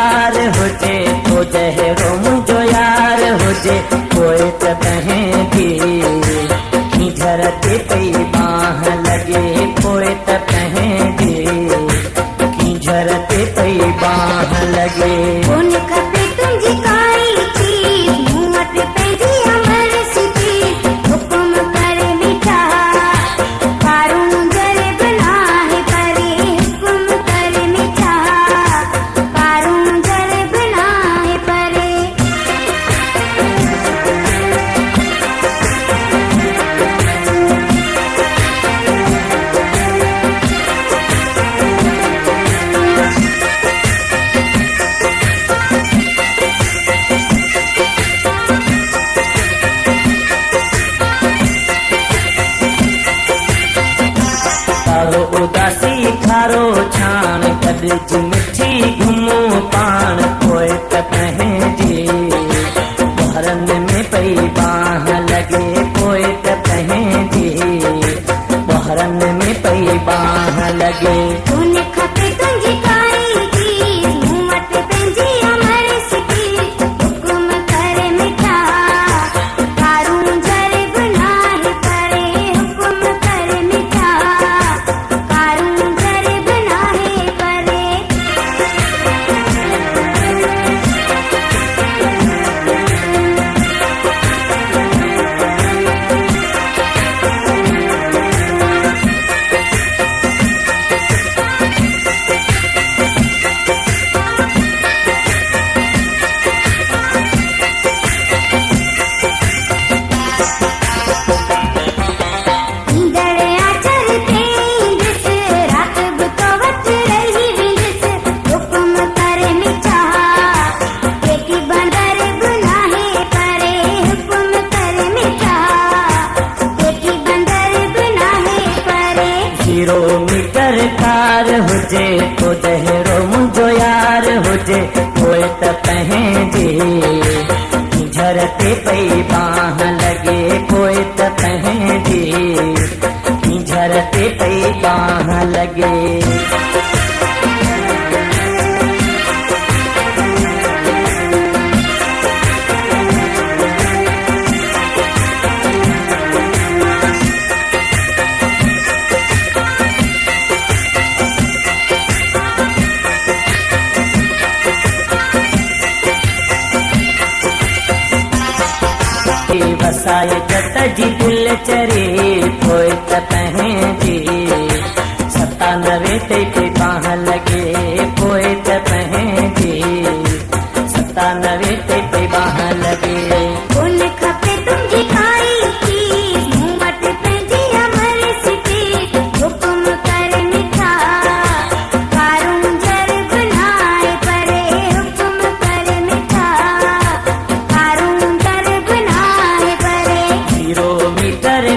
car हुजे तो जहरो मुझो यार हुजे कोई त पहंदी झरते पई बाह लगे कोई त पहंदी झरते पई बाह लगे कोन खपे तुंहिंजी काई चीज मूं वटि पंहिंजी अमर सिधी हुकुम करे मीठा कारूं जरे बनाए परे हुकुम करे मीठा कारूं जरे बनाए परे खारो उदासी खारो छान कदज मिठी घुमो पान कोई त पहंदी बहरन में पई बाह लगे कोई त पहंदी बहरन में पई बाह लगे कोन खपे तुंहिंजी काई चीज मूं वटि पंहिंजी अमर सिधी हुकुम करे मीठा कारूं जरे बनाए परे हुकुम करे मीठा कारूं जरे बनाए परे ईंदड़ आचर ते ईंदसि राति बि तो वटि रही वेंदसि हुकुम करे मीठा केकी बंदर गुनाहे परे हुकुम करे मीठा केकी बंदर गुनाहे परे जीरो मीटर कार हुजे तो जहरो मुझो यार हुजे कोई त पहंदी झरते पई बाह लगे कोई त पहंदी झरते पई बाह लगे वसाए जट जी दिल चरे कोई त पहंदी 97 ते बाह लगे कोई त पहंदी 97 ते बाह लगे कोन खपे तुंहिंजी काई चीज मूं वटि पंहिंजी अमर सिधी हुकुम करे मीठा कारूं जरे बनाए परे हुकुम करे मीठा कारूं जरे बनाए परे जीरो मीटर